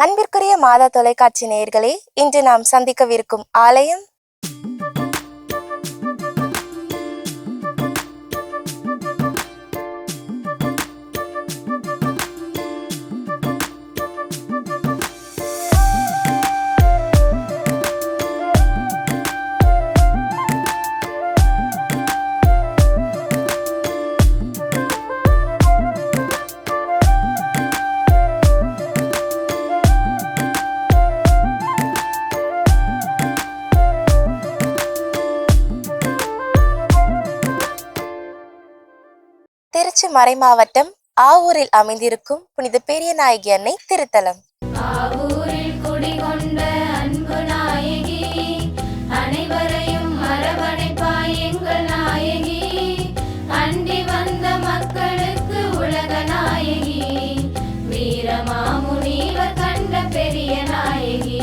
அன்பிற்குரிய மாதா தொலைக்காட்சி நேயர்களே, இன்று நாம் சந்திக்கவிருக்கும் ஆலயம் திருச்சி மறைமாவட்டம் ஆவூரில் அமைந்திருக்கும் புனித பெரியநாயகி அன்னை திருத்தலம். ஆவூரில் குடிகொண்ட அன்பு நாயகி, அனைவரையும் அரவணைப்பாய் எங்கள் நாயகி, அண்டி வந்த மக்களுக்கு உலக நாயகி, வீரமாமுனிவர் கண்ட பெரிய நாயகி.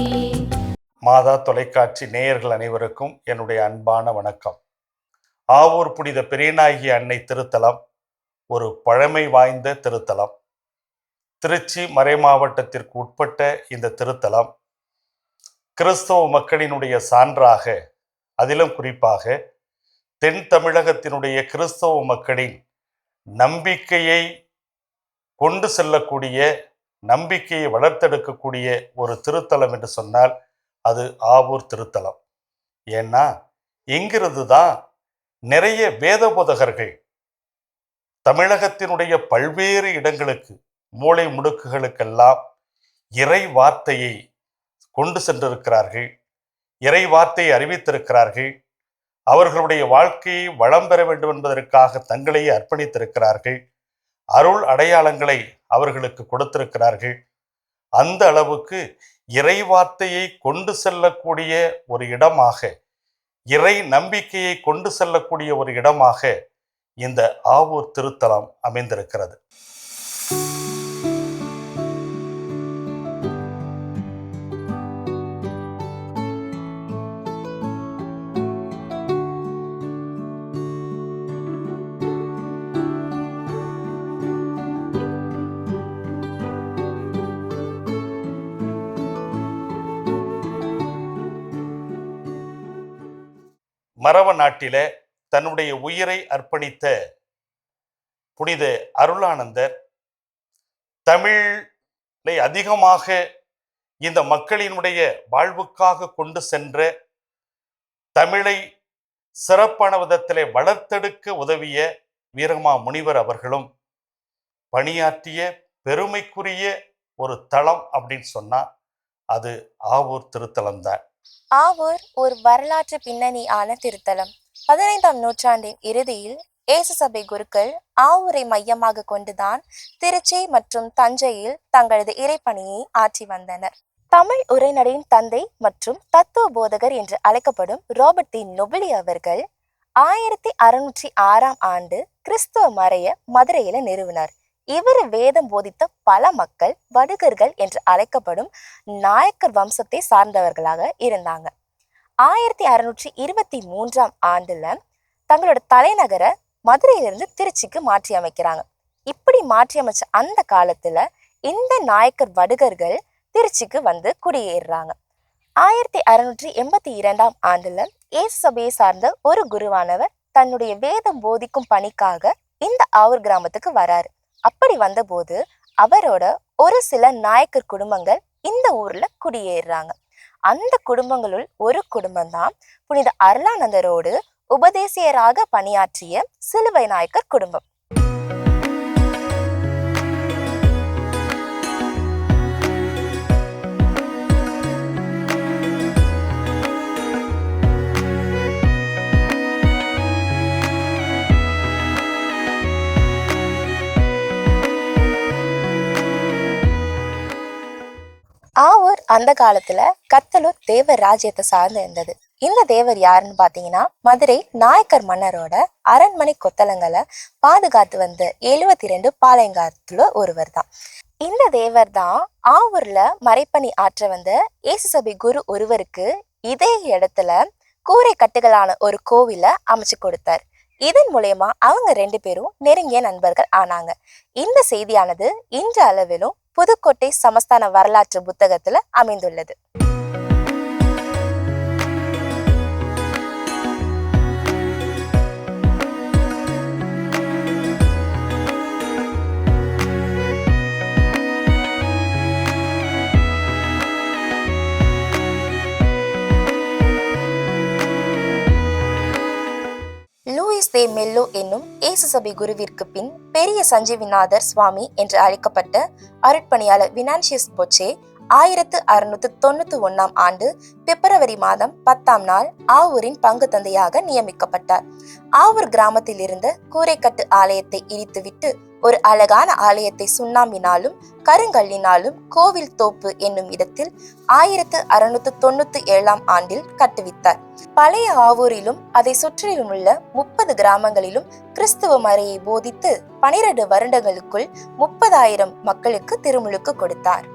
மாதா தொலைக்காட்சி நேயர்கள் அனைவருக்கும் என்னுடைய அன்பான வணக்கம். ஆவூர் புனித பெரியநாயகி அன்னை திருத்தலம் ஒரு பழமை வாய்ந்த திருத்தலம். திருச்சி மறைமாவட்டத்திற்கு உட்பட்ட இந்த திருத்தலம் கிறிஸ்தவ மக்களினுடைய சான்றாக, அதிலும் குறிப்பாக தென் தமிழகத்தினுடைய கிறிஸ்தவ மக்களின் நம்பிக்கையை கொண்டு செல்லக்கூடிய, நம்பிக்கையை வளர்த்தெடுக்கக்கூடிய ஒரு திருத்தலம் என்று சொன்னால் அது ஆவூர் திருத்தலம். ஏன்னா இங்கிருந்து தான் நிறைய வேத போதகர்கள் தமிழகத்தினுடைய பல்வேறு இடங்களுக்கு, மூலை முடுக்குகளுக்கெல்லாம் இறை வார்த்தையை கொண்டு சென்றிருக்கிறார்கள், இறை வார்த்தையை அறிவித்திருக்கிறார்கள். அவர்களுடைய வாழ்க்கையை வளம் பெற வேண்டும் என்பதற்காக தங்களையே அர்ப்பணித்திருக்கிறார்கள். அருள் அடையாளங்களை அவர்களுக்கு கொடுத்திருக்கிறார்கள். அந்த அளவுக்கு இறை வார்த்தையை கொண்டு செல்லக்கூடிய ஒரு இடமாக, இறை நம்பிக்கையை கொண்டு செல்லக்கூடிய ஒரு இடமாக இந்த ஆவூர் திருத்தலம் அமைந்திருக்கிறது. மரவ நாட்டில தன்னுடைய உயிரை அர்ப்பணித்த புனித அருளானந்தர் தமிழை அதிகமாக இந்த மக்களினுடைய வாழ்வுக்காக கொண்டு சென்ற, தமிழை சிறப்பான விதத்திலே வளர்த்தெடுக்க உதவிய வீரமா முனிவர் அவர்களும் பணியாற்றிய பெருமைக்குரிய ஒரு தலம் அப்படின்னு சொன்னா அது ஆவூர் திருத்தலம் தான். ஆவூர் ஒரு வரலாற்று பின்னணி ஆன திருத்தலம். 15ஆம் நூற்றாண்டின் இறுதியில் இயேசு சபை குருக்கள் ஆவூரை மையமாக கொண்டுதான் திருச்சி மற்றும் தஞ்சையில் தங்களது இறைப்பணியை ஆற்றி வந்தனர். தமிழ் உரைநடையின் தந்தை மற்றும் தத்துவ போதகர் என்று அழைக்கப்படும் ராபர்ட் டி நொபிலி அவர்கள் 1606ஆம் ஆண்டு கிறிஸ்துவ மறைய மதுரையில நிறுவினார். இவர் வேதம் போதித்த பல மக்கள் வடுகர்கள் என்று அழைக்கப்படும் நாயக்கர் வம்சத்தை சார்ந்தவர்களாக இருந்தாங்க. 1623ஆம் ஆண்டுல தங்களோட தலைநகரை மதுரையிலிருந்து திருச்சிக்கு மாற்றி அமைக்கிறாங்க. இப்படி மாற்றி அமைச்ச அந்த காலத்துல இந்த நாயக்கர் வடுகர்கள் திருச்சிக்கு வந்து குடியேறுறாங்க. 1682ஆம் ஆண்டுல இயேசு சபையை சார்ந்த ஒரு குருவானவர் தன்னுடைய வேதம் போதிக்கும் பணிக்காக இந்த ஆவூர் கிராமத்துக்கு வராரு. அப்படி வந்தபோது அவரோட ஒரு சில நாயக்கர் குடும்பங்கள் இந்த ஊர்ல குடியேறுறாங்க. அந்த குடும்பங்களுள் ஒரு குடும்பம் தான் புனித அருளானந்தரோடு உபதேசியராக பணியாற்றிய சிலுவை நாயக்கர் குடும்பம். ஆவூர் அந்த காலத்துல கத்தலூர் தேவர் ராஜ்யத்தை சார்ந்து இருந்தது. இந்த தேவர் யாருன்னு பாத்தீங்கன்னா மதுரை நாயக்கர் மன்னரோட அரண்மனை கொத்தளங்களை பாதுகாத்து வந்த 72 பாளையங்காரத்துல ஒருவர் தான். இந்த தேவர் தான் ஆவூர்ல மறைப்பணி ஆற்ற வந்த இயேசு சபை குரு ஒருவருக்கு இதே இடத்துல கூரை கட்டுகளான ஒரு கோவிலை அமைச்சு கொடுத்தார். இதன் மூலயமா அவங்க 2 பேரும் நெருங்கிய நண்பர்கள் ஆனாங்க. இந்த செய்தியானது இன்று அளவிலும் புதுக்கோட்டை சமஸ்தான வரலாற்று புத்தகத்துல அமைந்துள்ளது. லூயிஸ் தே மெல்லோ என்னும் இயேசு சபை குருவிற்கு பின் பெரிய சஞ்சீவிநாதர் சுவாமி என்று அழைக்கப்பட்ட அருட்பணியாளர் வினான்சியஸ் பொச்சே 1691 ஆண்டு பிப்ரவரி மாதம் 10ஆம் நாள் ஆவூரின் பங்கு தந்தையாக நியமிக்கப்பட்டார். ஆவூர் கிராமத்தில் இருந்த கூரைக்கட்டு ஆலயத்தை இடித்துவிட்டு ஒரு அழகான ஆலயத்தை சுண்ணாம்பினாலும் கருங்கல்லினாலும் கோவில் தோப்பு என்னும் இடத்தில் 1697ஆம் ஆண்டில் கட்டுவித்தார். பழைய ஆவூரிலும் அதை சுற்றிலும் உள்ள 30 கிராமங்களிலும் கிறிஸ்துவ மறையை போதித்து 12 வருடங்களுக்குள் 30,000 மக்களுக்கு திருமுழுக்கு கொடுத்தார்.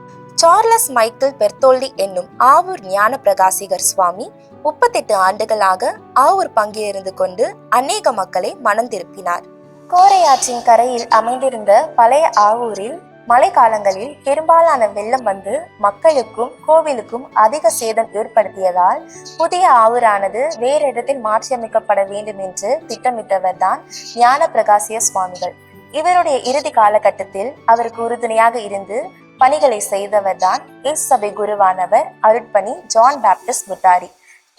சார்லஸ் மைக்கேல் பெர்தோல்டி என்னும் ஆவூர் ஞான பிரகாசிகர் சுவாமி 38 ஆண்டுகளாக ஆவூர் பங்கிலிருந்து கொண்டு அநேக மக்களை மனம் திருப்பினார். கோரையாற்றின் கரையில் அமைந்திருந்த பழைய ஆவூரில் மழை காலங்களில் பெரும்பாலான வெள்ளம் வந்து மக்களுக்கும் கோவிலுக்கும் அதிக சேதம் ஏற்படுத்தியதால் புதிய ஆவூரானது வேறு இடத்தில் மாற்றியமைக்கப்பட வேண்டும் என்று திட்டமிட்டவர் தான் ஞான பிரகாசிய சுவாமிகள். இவருடைய இறுதி காலகட்டத்தில் அவருக்கு உறுதுணையாக இருந்து பணிகளை செய்தவர் தான் இயேசு சபை குருவானவர் அருட்பணி ஜான் பாப்டிஸ்ட் புட்டாரி.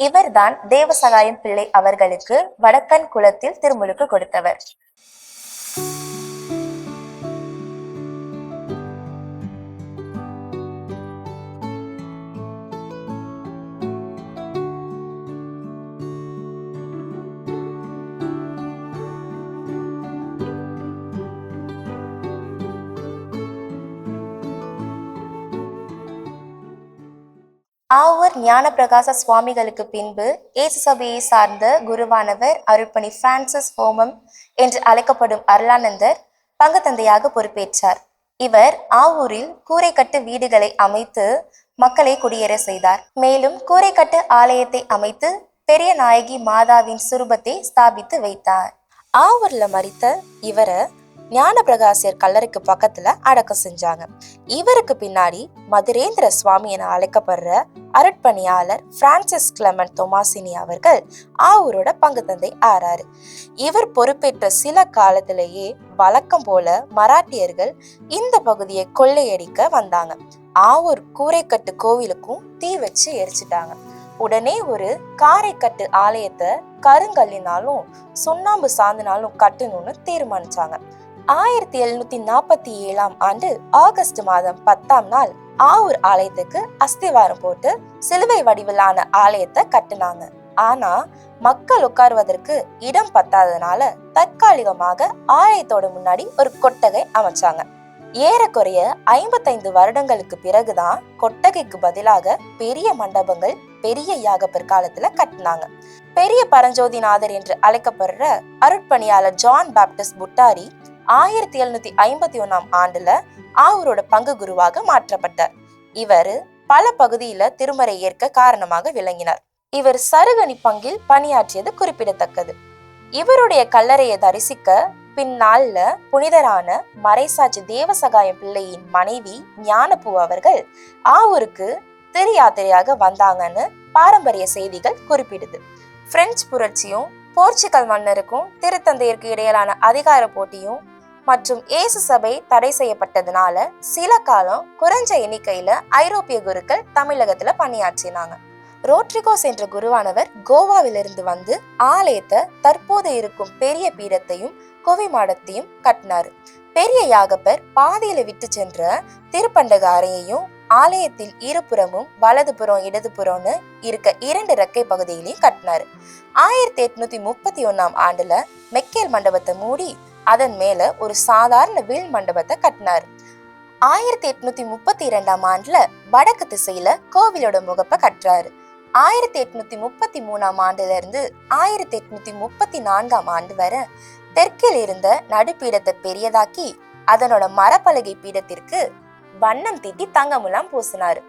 இவர்தான் தேவசகாயம் பிள்ளை அவர்களுக்கு வடக்கன் குளத்தில் திருமுழுக்கு கொடுத்தவர். ஆவூர் ஞான பிரகாச சுவாமிகளுக்கு பின்பு இயேசு சபையை சார்ந்த குருவானவர் அருட்பணி பிரான்சிஸ் ஹோமம் என்று அழைக்கப்படும் அருளானந்தர் பங்கு தந்தையாக பொறுப்பேற்றார். இவர் ஆவூரில் கூரைக்கட்டு வீடுகளை அமைத்து மக்களை குடியேற செய்தார். மேலும் கூரைக்கட்டு ஆலயத்தை அமைத்து பெரிய நாயகி மாதாவின் சுரூபத்தை ஸ்தாபித்து வைத்தார். ஆவூர்ல மரித்த இவரை ஞான பிரகாசியர் கல்லறைக்கு பக்கத்துல அடக்கம் செஞ்சாங்க. இவருக்கு பின்னாடி மதுரேந்திர சுவாமி என அழைக்கப்படுற அருட்பணியாளர் பிரான்சிஸ் கிளமெண்ட் தொமாசினி அவர்கள் ஆவூரோட பங்கு தந்தை ஆறாரு. இவர் பொறுப்பேற்ற சில காலத்திலேயே வழக்கம் போல மராட்டியர்கள் இந்த பகுதியை கொள்ளையடிக்க வந்தாங்க. ஆவூர் கூரைக்கட்டு கோவிலுக்கும் தீ வச்சு எரிச்சிட்டாங்க. உடனே ஒரு காரைக்கட்டு ஆலயத்தை கருங்கல்லினாலும் சுண்ணாம்பு சாந்தினாலும் கட்டணும்னு தீர்மானிச்சாங்க. 1747ஆம் ஆண்டு ஆகஸ்ட் மாதம் 10ஆம் நாள் ஆவூர் ஆலயத்துக்கு அஸ்திவாரம் போட்டு சிலுவை வடிவிலான ஆலயத்தை கட்டினாங்க. ஆனா மக்கள் உட்காருவதற்கு இடம் பத்தாததுனால தற்காலிகமாக ஆலயத்தோட முன்னாடி ஒரு கொட்டகை அமைச்சாங்க. ஏறக்குறைய 55 வருடங்களுக்கு பிறகுதான் கொட்டகைக்கு பதிலாக பெரிய மண்டபங்கள் பெரிய யாக பிற்காலத்துல கட்டினாங்க. பெரிய பரஞ்சோதிநாதர் என்று அழைக்கப்படுற அருட்பணியாளர் ஜான் பாப்டிஸ்ட் புட்டாரி 1751ஆம் ஆண்டுல ஆவூரோட பங்கு குருவாக மாற்றப்பட்டார். இவர் பல பகுதியில திருமறை ஏற்க காரணமாக விளங்கினார். இவர் சருகணி பங்கில் பணியாற்றியது குறிப்பிடத்தக்கது. இவருடைய கல்லறையை தரிசிக்க பின்னாள்ல புனிதரான மறைசாட்சி தேவசகாயம் பிள்ளையின் மனைவி ஞானப்பூ அவர்கள் ஆவூருக்கு திரு யாத்திரையாக வந்தாங்கன்னு பாரம்பரிய செய்திகள் குறிப்பிடுது. பிரெஞ்சு புரட்சியும் போர்ச்சுகல் மன்னருக்கும் திருத்தந்தையருக்கு இடையிலான அதிகார போட்டியும் மற்றும் இயேசு சபை தடை செய்யப்பட்டதுனால சில காலம் குறைஞ்ச எண்ணிக்கையில ஐரோப்பிய குருக்கள் தமிழகத்துல பணியாற்றினாங்க. ரோட்ரிகோஸ் என்ற குருவானவர் கோவாவிலிருந்து வந்து ஆலயத்தை தற்போது இருக்கும் பெரிய பீடத்தையும் குவிமாடத்தையும் கட்டினாரு. பெரிய யாகப்பர் பாதையில விட்டு சென்ற திருப்பண்டக அறையையும் ஆலயத்தில் இருபுறமும் வலதுபுறம் இடதுபுறம்னு இருக்க 2 ரெக்கை பகுதியிலையும் கட்டினாரு. 1831ஆம் ஆண்டுல மெக்கேல் மண்டபத்தை மூடி அதன் மேல ஒரு சாதாரண வில் மண்டபத்தை கட்டினாரு. 1832ஆம் ஆண்டுல வடக்கு திசையில கோவிலோட முகப்பை கட்டுறாரு. 1833ஆம் ஆண்டுல இருந்து 1834ஆம் ஆண்டு வரை தெற்கில் இருந்த நடுப்பீடத்தை பெரியதாக்கி அதனோட மரப்பலகை பீடத்திற்கு வண்ணம் தீட்டி தங்கமுலாம் பூசினாரு.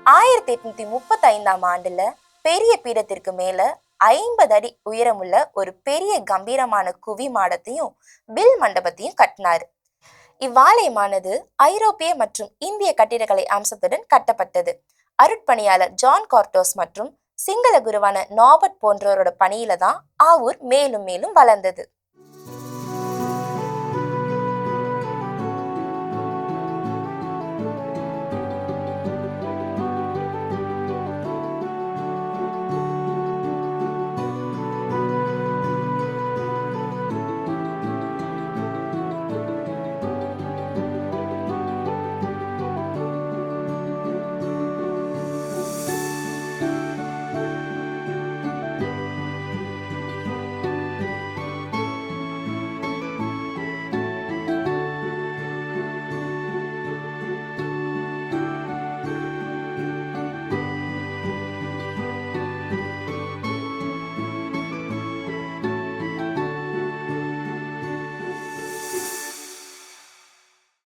1835ஆம் ஆண்டுல பெரிய பீடத்திற்கு மேல 50 அடி உயரமுள்ள ஒரு பெரிய கம்பீரமான குவி மாடத்தையும் பில் மண்டபத்தையும் கட்டினாரு. இவ்வாலயமானது ஐரோப்பிய மற்றும் இந்திய கட்டிடக்கலை அம்சத்துடன் கட்டப்பட்டது. அருட்பணியாளர் ஜான் கார்டோஸ் மற்றும் சிங்கள குருவான நாபர்ட் போன்றோரோட பணியில தான் ஆவூர் மேலும் மேலும் வளர்ந்தது.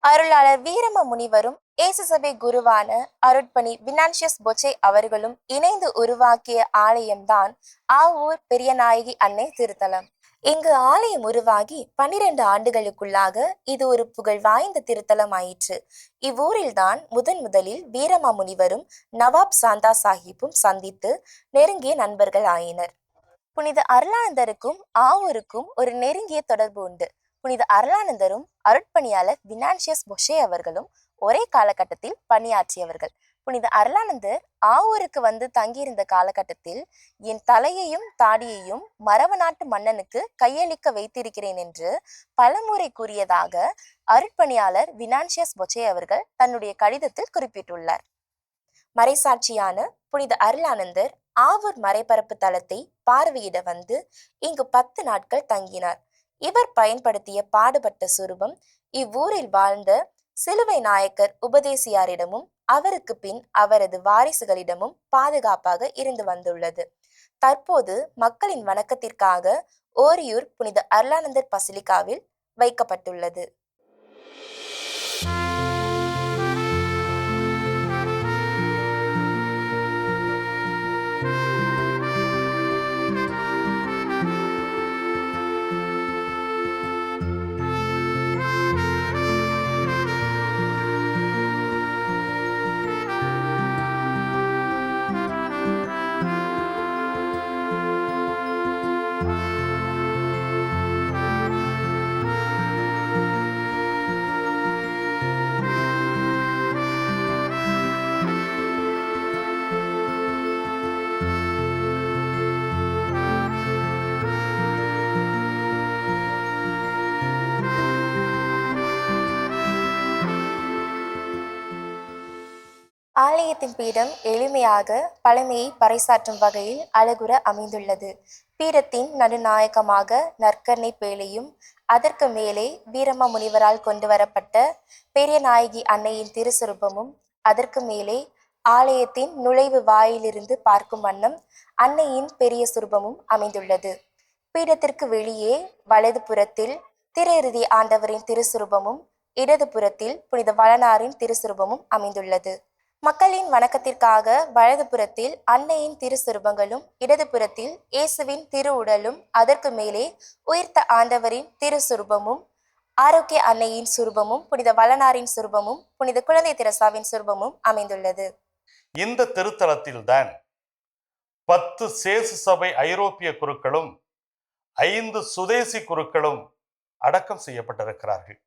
அருளாளர் வீரம முனிவரும் இயேசு சபை குருவான அருட்பணி வினான்சியஸ் பொச்சே அவர்களும் இணைந்து உருவாக்கிய ஆலயம்தான் ஆவூர் பெரியநாயகி அன்னை திருத்தலம். இங்கு ஆலயம் உருவாகி 12 ஆண்டுகளுக்குள்ளாக இது ஒரு புகழ் வாய்ந்த திருத்தலம் ஆயிற்று. இவ்வூரில்தான் முதலில் வீரமா முனிவரும் நவாப் சாந்தா சாஹிப்பும் சந்தித்து நெருங்கிய நண்பர்கள் ஆயினர். புனித அருளானந்தருக்கும் ஆவூருக்கும் ஒரு நெருங்கிய தொடர்பு உண்டு. புனித அருளானந்தரும் அருட்பணியாளர் வினான்சியஸ் பொஷே அவர்களும் ஒரே காலகட்டத்தில் பணியாற்றியவர்கள். புனித அருளானந்தர் ஆவூருக்கு வந்து தங்கியிருந்த காலகட்டத்தில் என் தலையையும் தாடியையும் மரவ நாட்டு மன்னனுக்கு கையளிக்க வைத்திருக்கிறேன் என்று பலமுறை கூறியதாக அருட்பணியாளர் வினான்சியஸ் பொச்சே அவர்கள் தன்னுடைய கடிதத்தில் குறிப்பிட்டுள்ளார். மறைசாட்சியான புனித அருளானந்தர் ஆவூர் மறைபரப்பு தலத்தை பார்வையிட வந்து இங்கு 10 நாட்கள் தங்கினார். இவர் பயன்படுத்திய பாடுபட்ட சுரூபம் இவ்வூரில் வாழ்ந்த சிலுவை நாயக்கர் உபதேசியாரிடமும் அவருக்கு பின் அவரது வாரிசுகளிடமும் பாதுகாப்பாக இருந்து வந்துள்ளது. தற்போது மக்களின் வணக்கத்திற்காக ஓரியூர் புனித அருளானந்தர் பசிலிக்காவில் வைக்கப்பட்டுள்ளது. ஆலயத்தின் பீடம் எளிமையாக பழமையை பறைசாற்றும் வகையில் அழகுற அமைந்துள்ளது. பீடத்தின் நடுநாயகமாக நற்கர்ணை பேழையும் அதற்கு மேலே வீரம முனிவரால் கொண்டு வரப்பட்ட பெரியநாயகி அன்னையின் திருசுரூபமும் அதற்கு மேலே ஆலயத்தின் நுழைவு வாயிலிருந்து பார்க்கும் வண்ணம் அன்னையின் பெரிய சுரூபமும் அமைந்துள்ளது. பீடத்திற்கு வெளியே வலது புறத்தில் திரு இறுதி ஆண்டவரின் திருசுரூபமும் இடது புறத்தில் புனித வளனாரின் திருசுரூபமும் அமைந்துள்ளது. மக்களின் வணக்கத்திற்காக வலது புறத்தில் அன்னையின் திருசுரூபங்களும் இடது புறத்தில் இயேசுவின் திரு உடலும் அதற்கு மேலே உயிர்த்த ஆண்டவரின் திருசுரூபமும் ஆரோக்கிய அன்னையின் சுரூபமும் புனித வளனாரின் சுரூபமும் புனித குழந்தை தெரசாவின் சுரூபமும் அமைந்துள்ளது. இந்த திருத்தலத்தில்தான் 10 சேசு சபை ஐரோப்பிய குருக்களும் 5 சுதேசி குருக்களும் அடக்கம் செய்யப்பட்டிருக்கிறார்கள்.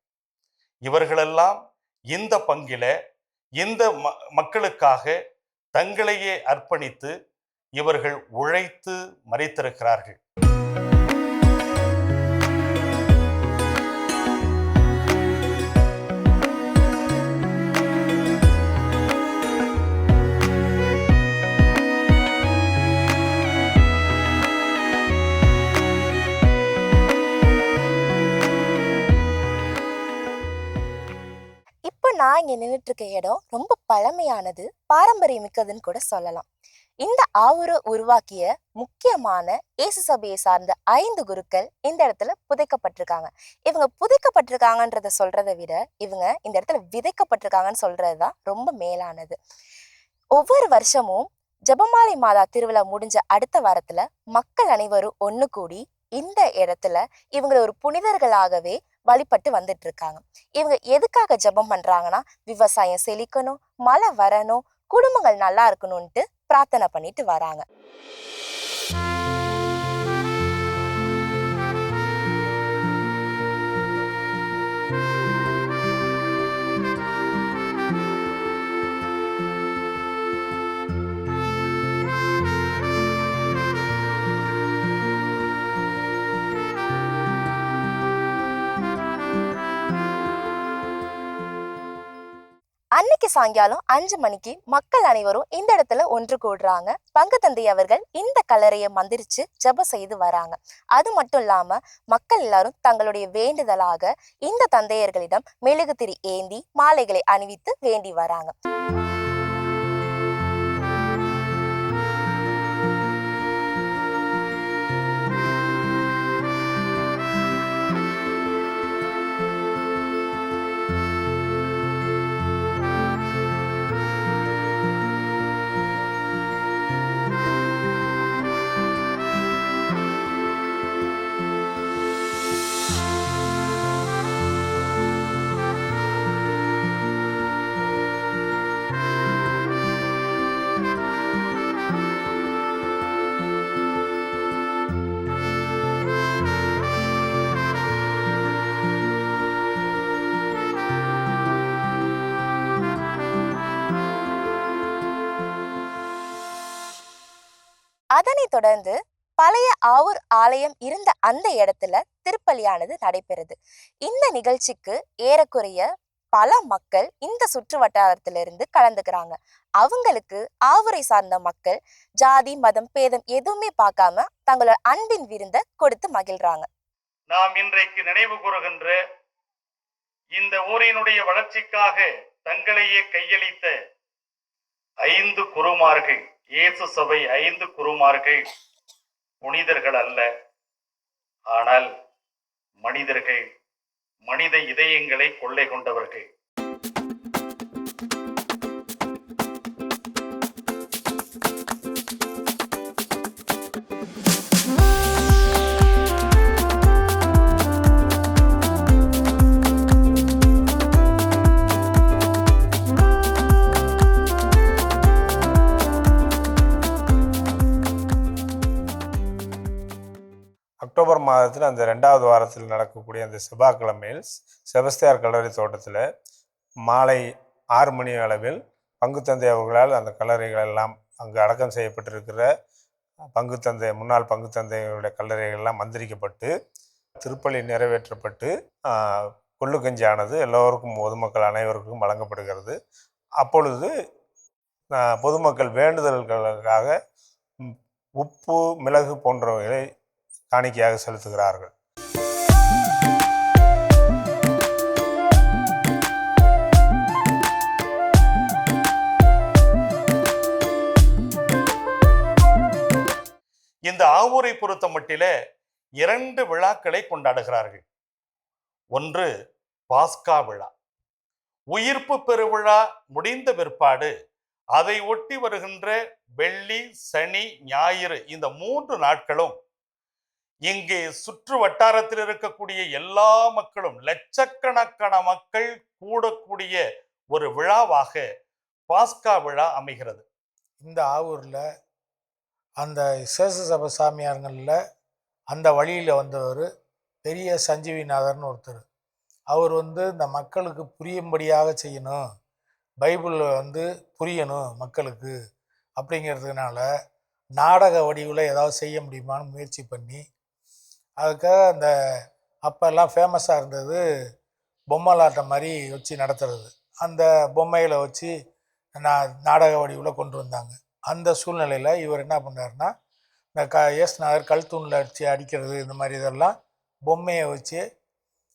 இவர்களெல்லாம் இந்த பங்கில இந்த மக்களுக்காக தங்களையே அர்ப்பணித்து இவர்கள் உழைத்து மரித்திருக்கிறார்கள். நான் இங்க நின்றுட்டு இருக்க இடம் ரொம்ப பழமையானது, பாரம்பரியமிக்கதுன்னு கூட சொல்லலாம். இந்த ஆவூரை உருவாக்கிய முக்கியமான இயேசு சபையை சார்ந்த 5 குருக்கள் இந்த இடத்துல புதைக்கப்பட்டிருக்காங்க. இவங்க புதைக்கப்பட்டிருக்காங்கன்றத சொல்றதை விட இவங்க இந்த இடத்துல விதைக்கப்பட்டிருக்காங்கன்னு சொல்றதுதான் ரொம்ப மேலானது. ஒவ்வொரு வருஷமும் ஜெபமாலை மாதா திருவிழா முடிஞ்ச அடுத்த வாரத்துல மக்கள் அனைவரும் ஒண்ணு கூடி இந்த இடத்துல இவங்களை ஒரு புனிதர்களாகவே வழிபட்டு வந்துட்டு இருக்காங்க. இவங்க எதுக்காக ஜெபம் பண்றாங்கன்னா, விவசாயம் செழிக்கணும், மழை வரணும், குடும்பங்கள் நல்லா இருக்கணும்ட்டு பிரார்த்தனை பண்ணிட்டு வராங்க. அன்னைக்கு சாயங்காலம் 5 மணிக்கு மக்கள் அனைவரும் இந்த இடத்துல ஒன்று கூடுறாங்க. பங்கு தந்தை அவர்கள் இந்த கல்லறையை மந்திரிச்சு ஜெபம் செய்து வராங்க. அது மட்டும் இல்லாம மக்கள் எல்லாரும் தங்களுடைய வேண்டுதலாக இந்த தந்தையர்களிடம் மெழுகுதிரி ஏந்தி மாலைகளை அணிவித்து வேண்டி வராங்க. அதனைத் தொடர்ந்து பழைய ஆவூர் ஆலயம் இருந்த அந்த இடத்துல திருப்பலியானது நடைபெறுது. இந்த நிகழ்ச்சிக்கு ஏறக்குறைய பல மக்கள் இந்த சுற்று வட்டாரத்திலிருந்து கலந்துக்கிறாங்க. அவங்களுக்கு ஆவூரை சார்ந்த மக்கள் ஜாதி மதம் பேதம் எதுவுமே பார்க்காம தங்களோட அன்பின் விருந்த கொடுத்து மகிழ்றாங்க. நாம் இன்றைக்கு நினைவு கூறுகின்ற இந்த ஊரினுடைய வளர்ச்சிக்காக தங்களையே கையளித்த 5 குருமார்கள், இயேசு சபை 5 குருமார்கள் புனிதர்கள் அல்ல, ஆனால் மனிதர்கள், மனித இதயங்களை கொள்ளை கொண்டவர்கள். அக்டோபர் மாதத்தில் அந்த 2வது வாரத்தில் நடக்கக்கூடிய அந்த செவ்வாய்க்கிழமையில் செபஸ்தியார் கல்லறை தோட்டத்தில் மாலை 6 மணி அளவில் பங்குத்தந்தை அவர்களால் அந்த கல்லறைகள் எல்லாம் அங்கு அடக்கம் செய்யப்பட்டிருக்கிற முன்னாள் பங்குத்தந்தைகளுடைய கல்லறைகள் எல்லாம் மந்திரிக்கப்பட்டு திருப்பலி நிறைவேற்றப்பட்டு கொள்ளுக்கஞ்சியானது எல்லோருக்கும் பொதுமக்கள் அனைவருக்கும் வழங்கப்படுகிறது. அப்பொழுது பொதுமக்கள் வேண்டுதல்களுக்காக உப்பு மிளகு போன்றவைகளை காணிக்கையாக செலுத்துகிறார்கள். இந்த ஆவூரை பொறுத்த மட்டிலே 2 விழாக்களை கொண்டாடுகிறார்கள். ஒன்று பாஸ்கா விழா. உயிர்ப்பு பெருவிழா முடிந்த பிற்பாடு அதை ஒட்டி வருகின்ற வெள்ளி, சனி, ஞாயிறு இந்த 3 நாட்களும் இங்கே சுற்று வட்டாரத்தில் இருக்கக்கூடிய எல்லா மக்களும், லட்சக்கணக்கான மக்கள் கூடக்கூடிய ஒரு விழாவாக பாஸ்கா விழா அமைகிறது. இந்த ஆவூரில் அந்த சேஷ சபை சாமியார்களில் அந்த வழியில் வந்தவர் பெரிய சஞ்சீவிநாதர்னு ஒருத்தர். அவர் இந்த மக்களுக்கு புரியும்படியாக செய்யணும், பைபிள் புரியணும் மக்களுக்கு அப்படிங்கிறதுனால நாடக வடிவில் ஏதாவது செய்ய முடியுமான்னு முயற்சி பண்ணி, அதுக்காக அந்த அப்போல்லாம் ஃபேமஸாக இருந்தது பொம்மலாட்டம் மாதிரி வச்சு நடத்துறது. அந்த பொம்மைகளை வச்சு நாடக வடிவில் கொண்டு வந்தாங்க. அந்த சூழ்நிலையில் இவர் என்ன பண்ணாருன்னா, இந்த இயேசுநாதர் கல்தூணில் அடிக்கிறது இந்த மாதிரி இதெல்லாம் பொம்மையை வச்சு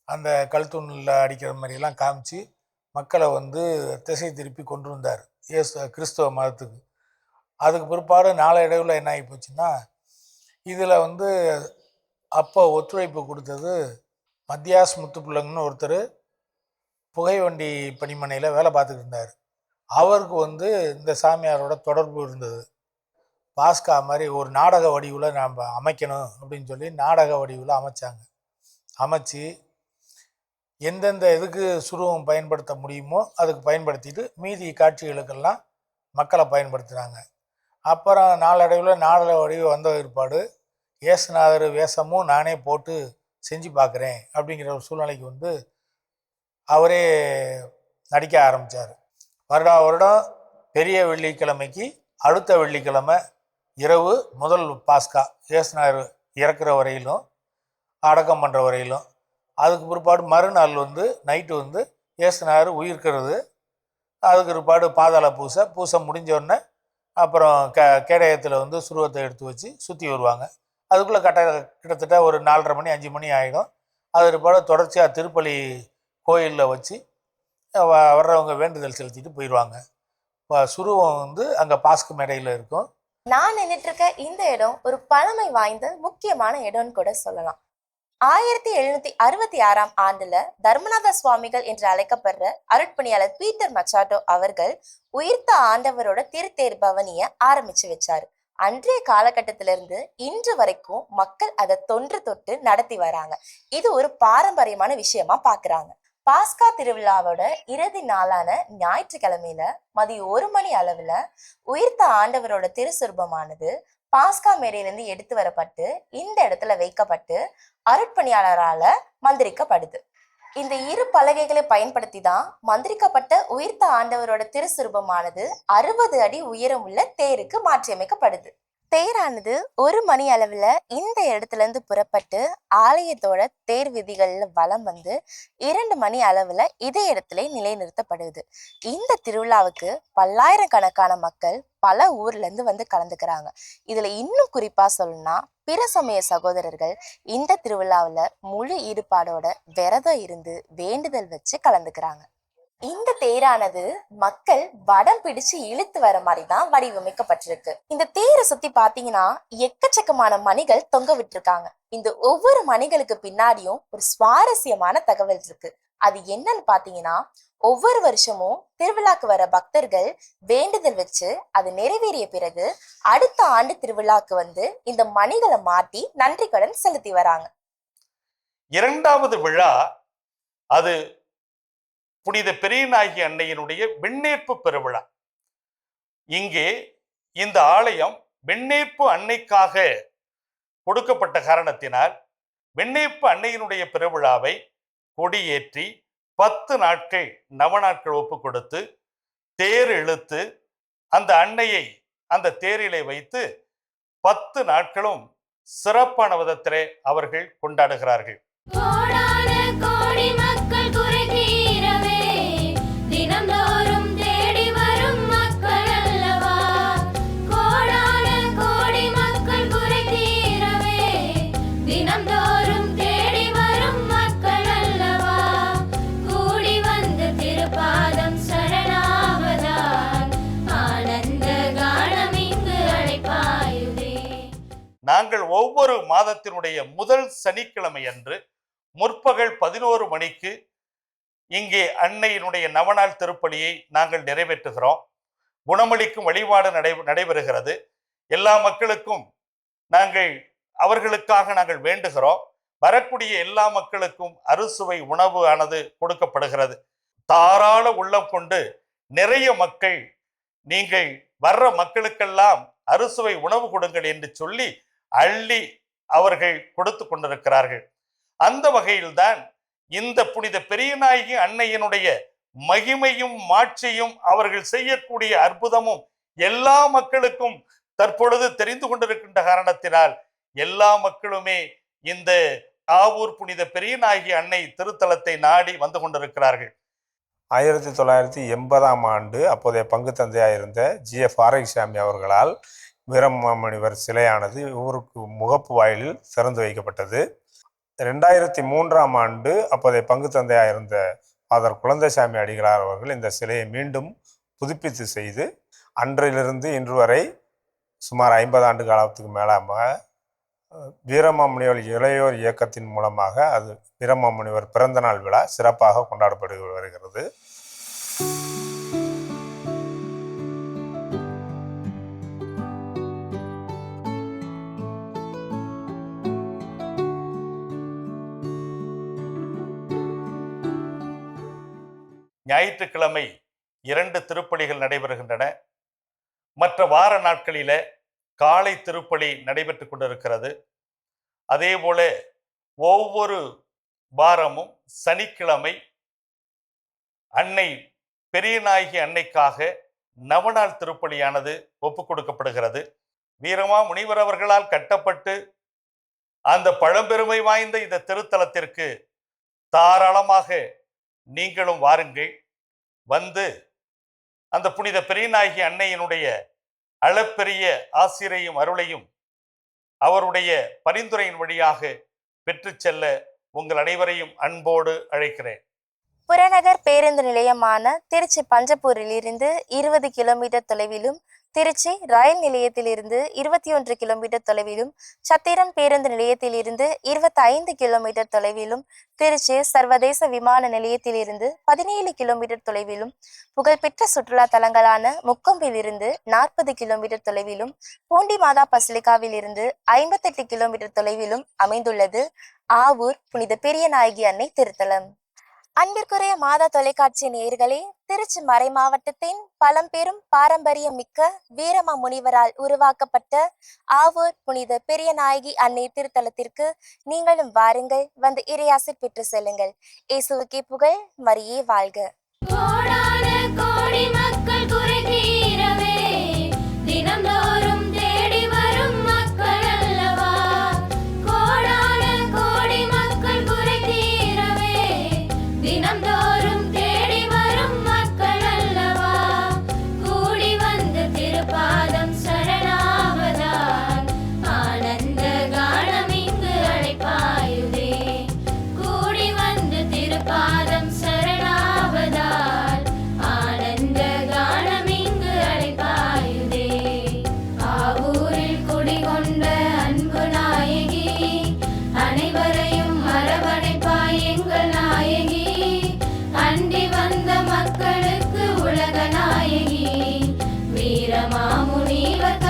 அந்த கல்தூணில் அடிக்கிற மாதிரிலாம் காமிச்சு மக்களை திசை திருப்பி கொண்டு வந்தார் கிறிஸ்தவ மதத்துக்கு. அதுக்கு பிற்பாடு நாளடைவில் என்ன ஆகி போச்சுன்னா, இதில் அப்போ ஒத்துழைப்பு கொடுத்தது மத்தியாஸ் முத்துப்பிள்ளைங்கன்னு ஒருத்தர் புகைவண்டி பணிமனையில் வேலை பார்த்துட்டு இருந்தார். அவருக்கு இந்த சாமியாரோட தொடர்பு இருந்தது. பாஸ்கா மாதிரி ஒரு நாடக வடிவில் நாம் அமைக்கணும் அப்படின்னு சொல்லி நாடக வடிவில் அமைச்சாங்க. அமைச்சு எந்தெந்த இதுக்கு சுருவம் பயன்படுத்த முடியுமோ அதுக்கு பயன்படுத்திட்டு மீதி காட்சிகளுக்கெல்லாம் மக்களை பயன்படுத்துகிறாங்க. அப்புறம் நாளடைவில் வடிவு வந்த பிற்பாடு இயேசுநாதர் வேஷமும் நானே போட்டு செஞ்சு பார்க்குறேன் அப்படிங்கிற ஒரு சூழ்நிலைக்கு வந்து அவரே நடிக்க ஆரம்பித்தார். வருடம் பெரிய வெள்ளிக்கிழமைக்கு அடுத்த வெள்ளிக்கிழமை இரவு முதல் பாஸ்கா இயேசுநாதர் இறக்குற வரையிலும் அடக்கம் பண்ணுற வரையிலும், அதுக்கு பிற்பாடு மறுநாள் வந்து நைட்டு வந்து இயேசுநாதர் உயிர்க்கிறது, அதுக்கு பிற்பாடு பாதாள பூசை முடிஞ்சோடனே அப்புறம் கேடயத்தில் வந்து சுருவத்தை எடுத்து வச்சு சுற்றி வருவாங்க. அதுக்குள்ளே கிட்டத்தட்ட ஒரு 4:30 மணி 5 மணி ஆகிடும். அது பிற்பாடு தொடர்ச்சியாக திருப்பலி கோயிலில் வச்சு வர்றவங்க வேண்டுதல் செலுத்திட்டு போயிடுவாங்க. சுருவம் வந்து அங்கே பாஸ்கு மேடையில் இருக்கும். நான் நின்றுட்டு இருக்க இந்த இடம் ஒரு பழமை வாய்ந்த முக்கியமான இடம்னு கூட சொல்லலாம். 1766ஆம் ஆண்டுல தர்மநாத சுவாமிகள் என்று அழைக்கப்படுற அருட்பணியாளர் பீட்டர் மச்சாட்டோ அவர்கள் உயிர்த்த ஆண்டவரோட திருத்தேர் பவனிய ஆரம்பிச்சு வச்சாரு. அன்றைய காலகட்டத்தில இருந்து இன்று வரைக்கும் மக்கள் அதை தொன்று தொட்டு நடத்தி வராங்க. இது ஒரு பாரம்பரியமான விஷயமா பாக்குறாங்க. பாஸ்கா திருவிழாவோட இறுதி நாளான ஞாயிற்றுக்கிழமையில மதியம் 1 மணி அளவுல உயிர்த்த ஆண்டவரோட திருசுரூபமானது பாஸ்கா மேடையிலிருந்து எடுத்து வரப்பட்டு இந்த இடத்துல வைக்கப்பட்டு அருட்பணியாளரால மந்திரிக்கப்படுது. இந்த இரு பலகைகளை பயன்படுத்தி தான் மந்திரிக்கப்பட்ட உயிர்த்த ஆண்டவரோட திருசுரூபமானது 60 அடி உயரம் உள்ள தேருக்கு மாற்றியமைக்கப்படுது. தேரானது 1 மணி அளவுல இந்த இடத்துல இருந்து புறப்பட்டு ஆலயத்தோட தேர் விதிகள்ல வலம் வந்து 2 மணி அளவுல இதே இடத்துல நிலைநிறுத்தப்படுது. இந்த திருவிழாவுக்கு பல்லாயிரக்கணக்கான மக்கள் பல ஊர்ல இருந்து வந்து கலந்துக்கிறாங்க. இதுல இன்னும் குறிப்பா சொல்லணும்னா பிற சமய சகோதரர்கள் இந்த திருவிழாவுல முழு ஈடுபாடோட விரதம் இருந்து வேண்டுதல் வச்சு கலந்துக்கிறாங்க. இந்த தேரானது மக்கள் வடம் பிடிச்சு இழுத்து வர மாதிரி தான் வடிவமைக்கப்பட்டிருக்கு. இந்த தேரை சுத்தி பாத்தீங்கன்னா எக்கச்சக்கமான மணிகள் தொங்க விட்டுருக்காங்க. இந்த ஒவ்வொரு மணிகளுக்கு பின்னாடியும் ஒரு சுவாரஸ்யமான தகவல் இருக்கு. அது என்னன்னு பாத்தீங்கன்னா, ஒவ்வொரு வருஷமும் திருவிழாக்கு வர பக்தர்கள் வேண்டுதல் வச்சு அது நிறைவேறிய பிறகு அடுத்த ஆண்டு திருவிழாக்கு வந்து இந்த மணிகளை மாட்டி நன்றி கடன் செலுத்தி வராங்க. 2வது விழா அது புனித பெரியநாயகி அன்னையினுடைய விண்ணேற்பு பெருவிழா. இங்கே இந்த ஆலயம் விண்ணேற்பு அன்னைக்காக கொடுக்கப்பட்ட காரணத்தினால் விண்ணேற்பு அன்னையினுடைய பெருவிழாவை கொடியேற்றி 10 நாட்கள் நவநாட்கள் ஒப்பு கொடுத்து தேர் இழுத்து அந்த அன்னையை அந்த தேரிலே வைத்து 10 நாட்களும் சிறப்பான விதத்திலே அவர்கள் கொண்டாடுகிறார்கள். கோடான கோடி மக்கள் குறை தீரவே தினந்தோறும் தேடி வரும் மக்கள் அல்லவா. கோடான கோடி மக்கள் குறை தீரவே தினந்தோறும் தேடி வரும் மக்கள் அல்லவா. கூடி வந்து திருப்பாதம் சரணாவதால் ஆனந்த கானம் இங்கு அழைப்பாயுதே. நாங்கள் ஒவ்வொரு மாதத்தினுடைய முதல் சனிக்கிழமை அன்று முற்பகல் 11 மணிக்கு இங்கே அன்னையினுடைய நவநாள் திருப்பலியை நாங்கள் நிறைவேற்றுகிறோம். குணமளிக்கும் வழிபாடு நடைபெறுகிறது. எல்லா மக்களுக்கும் அவர்களுக்காக நாங்கள் வேண்டுகிறோம். வரக்கூடிய எல்லா மக்களுக்கும் அறுசுவை உணவு ஆனது கொடுக்கப்படுகிறது. தாராள உள்ளம் கொண்டு நிறைய மக்கள் நீங்கள் வர்ற மக்களுக்கெல்லாம் அறுசுவை உணவு கொடுங்கள் என்று சொல்லி அள்ளி அவர்கள் கொடுத்து கொண்டிருக்கிறார்கள். அந்த வகையில்தான் இந்த புனித பெரியநாயகி அன்னையினுடைய மகிமையும் மாட்சியும் அவர்கள் செய்யக்கூடிய அற்புதமும் எல்லா மக்களுக்கும் தற்பொழுது தெரிந்து கொண்டிருக்கின்ற காரணத்தினால் எல்லா மக்களுமே இந்த ஆவூர் புனித பெரியநாயகி அன்னை திருத்தலத்தை நாடி வந்து கொண்டிருக்கிறார்கள். 1980ஆம் ஆண்டு அப்போதைய பங்கு தந்தையாக இருந்த GF ஆரோக்கியசாமி அவர்களால் வீரமாமுனிவர் சிலையானது ஊருக்கு முகப்பு வாயிலில் திறந்து வைக்கப்பட்டது. 2003ஆம் ஆண்டு அப்போதைய பங்கு தந்தையாக இருந்த ஃபாதர் குழந்தைசாமி அடிகளார் அவர்கள் இந்த சிலையை மீண்டும் புதுப்பித்து செய்து அன்றிலிருந்து இன்று வரை சுமார் 50 ஆண்டு காலத்துக்கு மேலாக வீரமாமுனிவர் இளையோர் இயக்கத்தின் மூலமாக அது வீரமாமுனிவர் பிறந்தநாள் விழா சிறப்பாக கொண்டாடப்பட்டு வருகிறது. ஞாயிற்றுக்கிழமை 2 திருப்பலிகள் நடைபெறுகின்றன. மற்ற வார நாட்களில காலை திருப்பலி நடைபெற்று கொண்டிருக்கிறது. அதேபோல ஒவ்வொரு வாரமும் சனிக்கிழமை அன்னை பெரியநாயகி அன்னைக்காக நவநாள் திருப்பலியானது ஒப்புக் கொடுக்கப்படுகிறது. வீரமா முனிவர் அவர்களால் கட்டப்பட்டு அந்த பழம்பெருமை வாய்ந்த இந்த திருத்தலத்திற்கு தாராளமாக நீங்களும் வாருங்கள். வந்து அந்த புனித பெரியநாயகி அன்னையினுடைய அளப்பெரிய ஆசிரையும் அருளையும் அவருடைய பரிந்துரையின் வழியாக பெற்று செல்ல உங்கள் அனைவரையும் அன்போடு அழைக்கிறேன். புறநகர் பேருந்து நிலையமான திருச்சி பஞ்சப்பூரில் இருந்து 20 கிலோமீட்டர் தொலைவிலும், திருச்சி ரயில் நிலையத்திலிருந்து 21 கிலோமீட்டர் தொலைவிலும், சத்திரம் பேருந்து நிலையத்திலிருந்து 25 கிலோமீட்டர் தொலைவிலும், திருச்சி சர்வதேச விமான நிலையத்திலிருந்து 17 கிலோமீட்டர் தொலைவிலும், புகழ்பெற்ற சுற்றுலா தலங்களான முக்கொம்பில் இருந்து 40 கிலோமீட்டர் தொலைவிலும், பூண்டி மாதா பசிலிகாவில் இருந்து 58 கிலோமீட்டர் தொலைவிலும் அமைந்துள்ளது ஆவூர் புனித பெரியநாயகி அன்னை திருத்தலம். அன்பிற்குரிய மாதா தொலைக்காட்சி நேயர்களே, திருச்சி மறை மாவட்டத்தின் பழம்பெரும் பாரம்பரியம் மிக்க வீரமா முனிவரால் உருவாக்கப்பட்ட ஆவூர் புனித பெரியநாயகி அன்னை திருத்தலத்திற்கு நீங்களும் வாருங்கள். வந்து இறையாசி பெற்று செல்லுங்கள். இயேசுவுக்கே புகழ், மரியே வாழ்க. கோடான கோடி மக்கள் குறை தீரவே தினம்தோறும் தேடி வரும் மக்கள் அல்லவா. கோடான கோடி மக்கள் குறை தீரவே தினம்தோறும் தேடி வரும் மக்கள் அல்லவா. கூடி வந்து திருப்பாதம் சரணாவதால் ஆனந்த கானம் இங்கு அழைப்பாயுதே. கூடி வந்து திருப்பாதம் சரணாவதால் ஆனந்த கானம் இங்கு அழைப்பாயுதே. ஆவூரில் குடிகொண்ட அன்பு நாயகி, அனைவரையும் அரவணைப்பாய் எங்கள் நாயகி. அண்டி வந்த மக்களுக்கு உலக நாயகி, வீரமாமுனிவர்